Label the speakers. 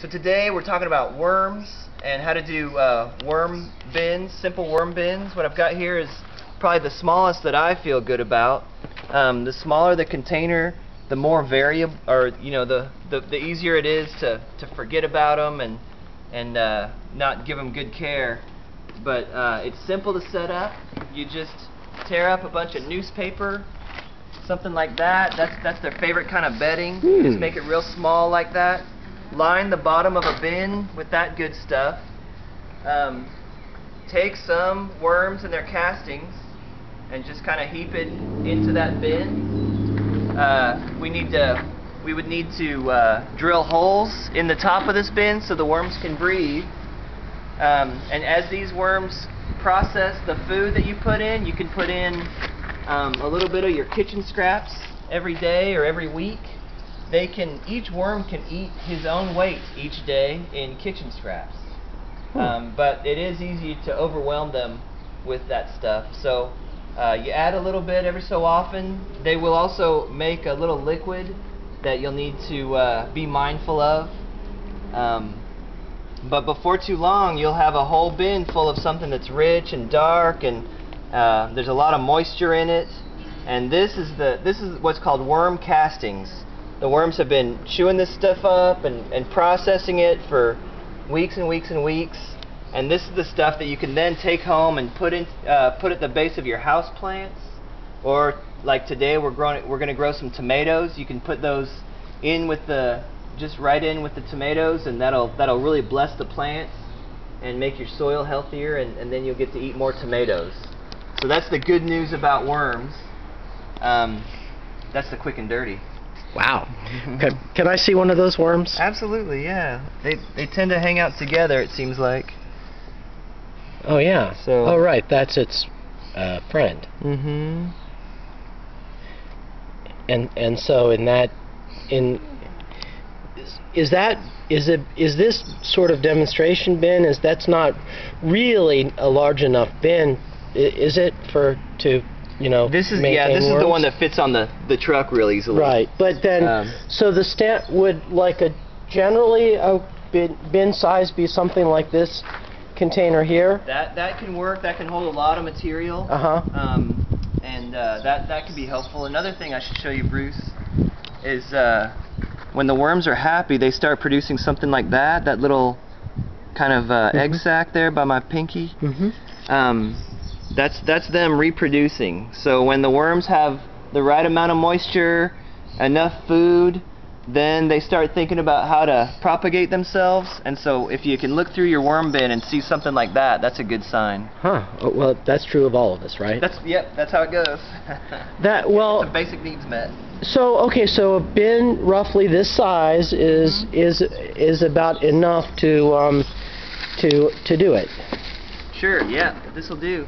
Speaker 1: So today we're talking about worms and how to do worm bins, simple worm bins. What I've got here is probably the smallest that I feel good about. The smaller the container, the more variable, or the easier it is to forget about them and not give them good care. But it's simple to set up. You just tear up a bunch of newspaper, something like that. That's their favorite kind of bedding. Just make it real small like that. Line the bottom of a bin with that good stuff. Take some worms and their castings and just kind of heap it into that bin. We would need to drill holes in the top of this bin so the worms can breathe. And as these worms process the food that you put in, you can put in a little bit of your kitchen scraps every day or every week. Each worm can eat his own weight each day in kitchen scraps. But it is easy to overwhelm them with that stuff. So you add a little bit every so often. They will also make a little liquid that you'll need to be mindful of. But before too long, you'll have a whole bin full of something that's rich and dark, and there's a lot of moisture in it. And this is what's called worm castings. The worms have been chewing this stuff up and processing it for weeks and weeks and weeks. And this is the stuff that you can then take home and put at the base of your house plants. Or like today, we're going to grow some tomatoes. You can put those in with just right in with the tomatoes, and that'll really bless the plants and make your soil healthier, and then you'll get to eat more tomatoes. So that's the good news about worms. That's the quick and dirty.
Speaker 2: Wow. Can I see one of those worms?
Speaker 1: Absolutely, yeah. They tend to hang out together, it seems like.
Speaker 2: Oh yeah.
Speaker 1: So.
Speaker 2: Oh right, that's its friend.
Speaker 1: Mm-hmm.
Speaker 2: And so is this sort of demonstration bin? That's not really a large enough bin, is it,
Speaker 1: This is the one that fits on the truck real easily.
Speaker 2: Right, but then so the would generally a bin size be something like this container here?
Speaker 1: That can work. That can hold a lot of material. And that can be helpful. Another thing I should show you, Bruce, is when the worms are happy, they start producing something like that little kind of egg sac there by my pinky. That's them reproducing. So when the worms have the right amount of moisture, enough food, then they start thinking about how to propagate themselves. And so if you can look through your worm bin and see something like that, that's a good sign.
Speaker 2: Huh. Well, that's true of all of us, right?
Speaker 1: Yep, that's how it goes. The basic needs met.
Speaker 2: So okay, so a bin roughly this size is about enough to do it.
Speaker 1: Sure, yeah, this'll do.